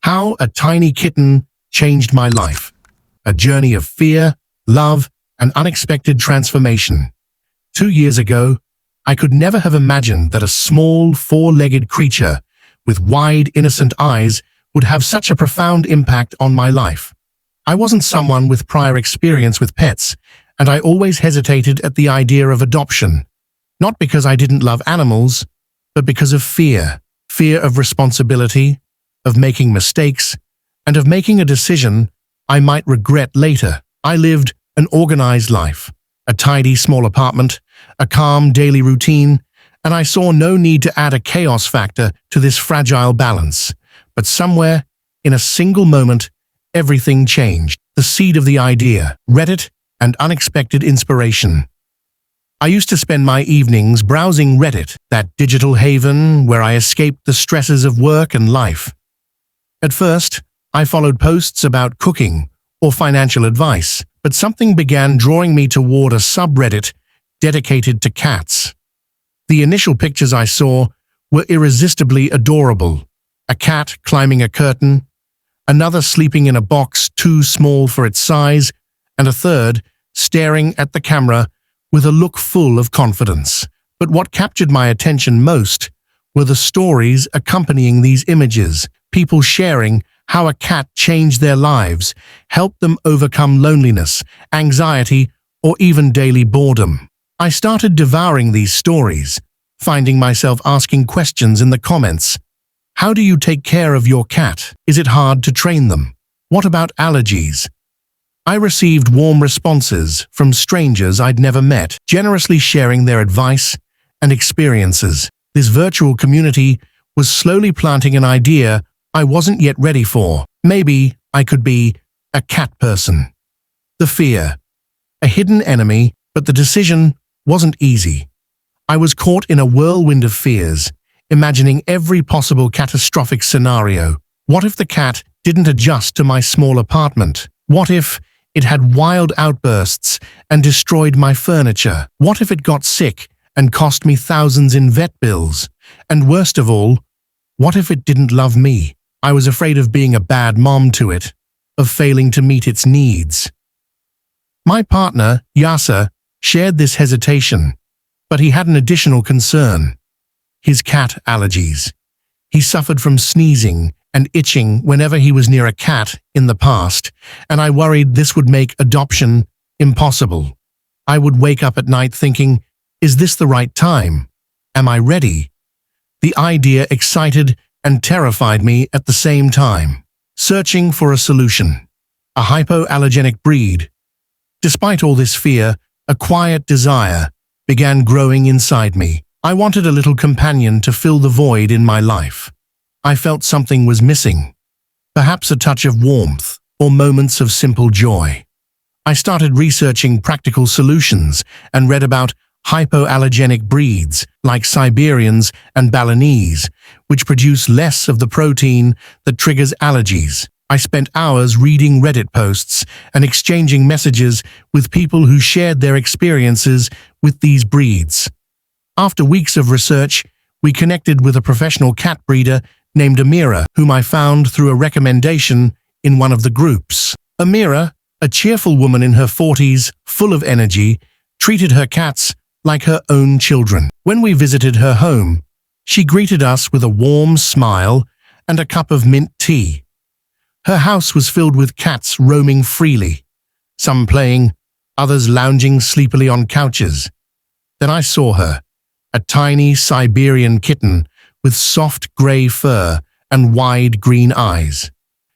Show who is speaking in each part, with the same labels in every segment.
Speaker 1: How a tiny kitten changed my life. A journey of fear, love, and unexpected transformation. 2 years ago, I could never have imagined that a small, four-legged creature with wide, innocent eyes would have such a profound impact on my life. I wasn't someone with prior experience with pets, and I always hesitated at the idea of adoption. Not because I didn't love animals, but because of fear. Fear of responsibility, of making mistakes, and of making a decision I might regret later. I lived an organized life, a tidy small apartment, a calm daily routine, and I saw no need to add a chaos factor to this fragile balance. But somewhere, in a single moment, everything changed. The seed of the idea, Reddit, and unexpected inspiration. I used to spend my evenings browsing Reddit, that digital haven where I escaped the stresses of work and life. At first, I followed posts about cooking or financial advice, but something began drawing me toward a subreddit dedicated to cats. The initial pictures I saw were irresistibly adorable. A cat climbing a curtain, another sleeping in a box too small for its size, and a third staring at the camera with a look full of confidence. But what captured my attention most were the stories accompanying these images, people sharing how a cat changed their lives, helped them overcome loneliness, anxiety, or even daily boredom. I started devouring these stories, finding myself asking questions in the comments. How do you take care of your cat? Is it hard to train them? What about allergies? I received warm responses from strangers I'd never met, generously sharing their advice and experiences. This virtual community was slowly planting an idea I wasn't yet ready for. Maybe I could be a cat person. The fear, a hidden enemy, but the decision wasn't easy. I was caught in a whirlwind of fears, imagining every possible catastrophic scenario. What if the cat didn't adjust to my small apartment? What if it had wild outbursts and destroyed my furniture? What if it got sick and cost me thousands in vet bills? And worst of all, what if it didn't love me? I was afraid of being a bad mom to it, of failing to meet its needs. My partner, Yasser, shared this hesitation, but he had an additional concern: his cat allergies. He suffered from sneezing and itching whenever he was near a cat in the past, and I worried this would make adoption impossible. I would wake up at night thinking, is this the right time? Am I ready? The idea excited and terrified me at the same time. Searching for a solution. A hypoallergenic breed. Despite all this fear, a quiet desire began growing inside me. I wanted a little companion to fill the void in my life. I felt something was missing. Perhaps a touch of warmth or moments of simple joy. I started researching practical solutions and read about hypoallergenic breeds like Siberians and Balinese, which produce less of the protein that triggers allergies. I spent hours reading Reddit posts and exchanging messages with people who shared their experiences with these breeds. After weeks of research, we connected with a professional cat breeder named Amira, whom I found through a recommendation in one of the groups. Amira, a cheerful woman in her 40s, full of energy, treated her cats like her own children. When we visited her home, she greeted us with a warm smile and a cup of mint tea. Her house was filled with cats roaming freely, some playing, others lounging sleepily on couches. Then I saw her, a tiny Siberian kitten with soft gray fur and wide green eyes.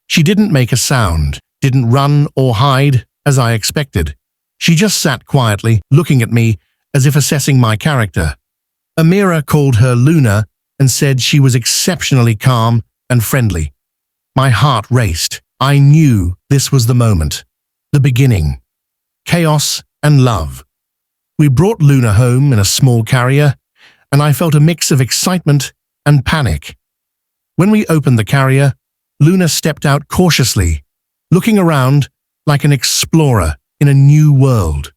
Speaker 1: She didn't make a sound, didn't run or hide as I expected. She just sat quietly, looking at me as if assessing my character. Amira called her Luna and said she was exceptionally calm and friendly. My heart raced. I knew this was the moment. The beginning. Chaos and love. We brought Luna home in a small carrier, and I felt a mix of excitement and panic. When we opened the carrier, Luna stepped out cautiously, looking around like an explorer in a new world.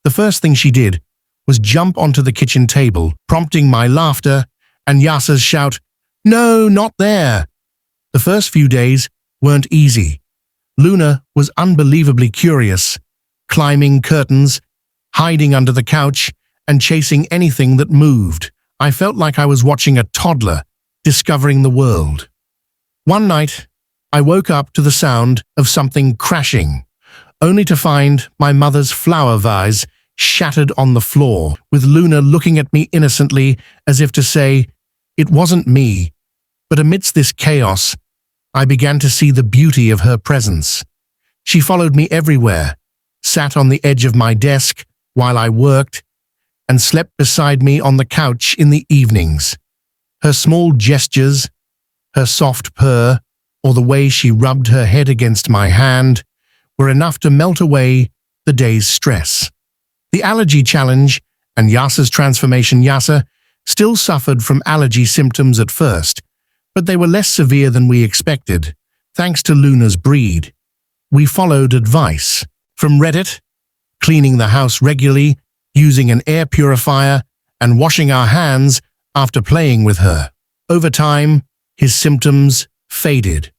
Speaker 1: The first thing she did was jump onto the kitchen table, prompting my laughter and Yasser's shout, "No, not there!" The first few days weren't easy. Luna was unbelievably curious, climbing curtains, hiding under the couch, and chasing anything that moved. I felt like I was watching a toddler discovering the world. One night, I woke up to the sound of something crashing, only to find my mother's flower vase shattered on the floor, with Luna looking at me innocently as if to say, "It wasn't me." But amidst this chaos, I began to see the beauty of her presence. She followed me everywhere, sat on the edge of my desk while I worked, and slept beside me on the couch in the evenings. Her small gestures, her soft purr, or the way she rubbed her head against my hand were enough to melt away the day's stress. The allergy challenge and Yasa's transformation. Yasa still suffered from allergy symptoms at first, but they were less severe than we expected, thanks to Luna's breed. We followed advice from Reddit, cleaning the house regularly, using an air purifier, and washing our hands after playing with her. Over time, his symptoms faded,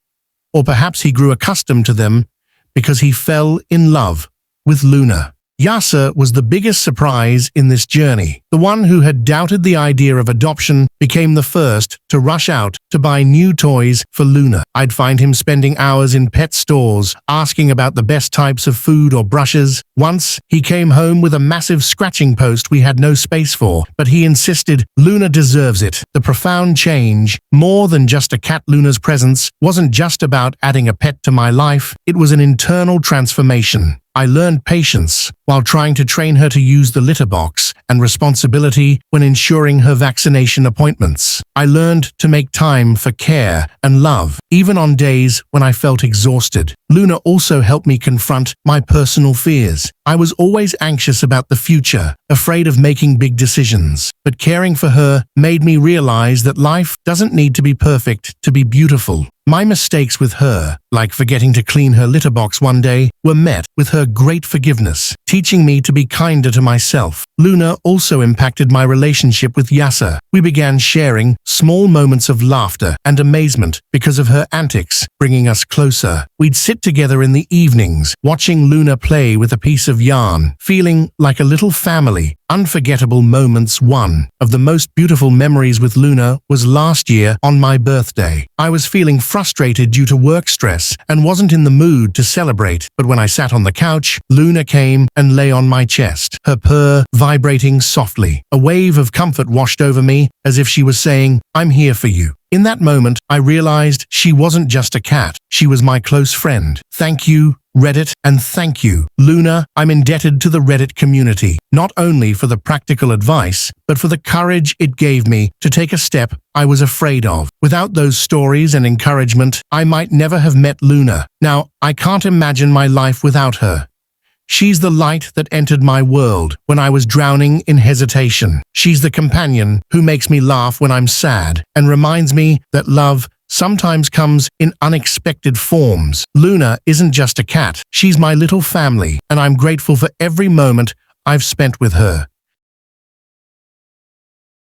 Speaker 1: or perhaps he grew accustomed to them because he fell in love with Luna. Yasa was the biggest surprise in this journey. The one who had doubted the idea of adoption became the first to rush out to buy new toys for Luna. I'd find him spending hours in pet stores, asking about the best types of food or brushes. Once, he came home with a massive scratching post we had no space for, but he insisted Luna deserves it. The profound change, more than just a cat. Luna's presence wasn't just about adding a pet to my life, it was an internal transformation. I learned patience while trying to train her to use the litter box, and responsibility when ensuring her vaccination appointments. I learned to make time for care and love, even on days when I felt exhausted. Luna also helped me confront my personal fears. I was always anxious about the future, afraid of making big decisions. But caring for her made me realize that life doesn't need to be perfect to be beautiful. My mistakes with her, like forgetting to clean her litter box one day, were met with her great forgiveness, teaching me to be kinder to myself. Luna also impacted my relationship with Yasa. We began sharing small moments of laughter and amazement because of her antics, bringing us closer. We'd sit together in the evenings, watching Luna play with a piece of yarn, feeling like a little family. Unforgettable moments. One of the most beautiful memories with Luna was last year on my birthday. I was feeling frustrated due to work stress and wasn't in the mood to celebrate, but when I sat on the couch, Luna came and lay on my chest, her purr vibrating softly. A wave of comfort washed over me, as if she was saying, "I'm here for you." In that moment, I realized she wasn't just a cat, she was my close friend. Thank you, Reddit, and thank you, Luna. I'm indebted to the Reddit community, not only for the practical advice, but for the courage it gave me to take a step I was afraid of. Without those stories and encouragement, I might never have met Luna. Now, I can't imagine my life without her. She's the light that entered my world when I was drowning in hesitation. She's the companion who makes me laugh when I'm sad and reminds me that love sometimes comes in unexpected forms. Luna isn't just a cat, she's my little family, and I'm grateful for every moment I've spent with her.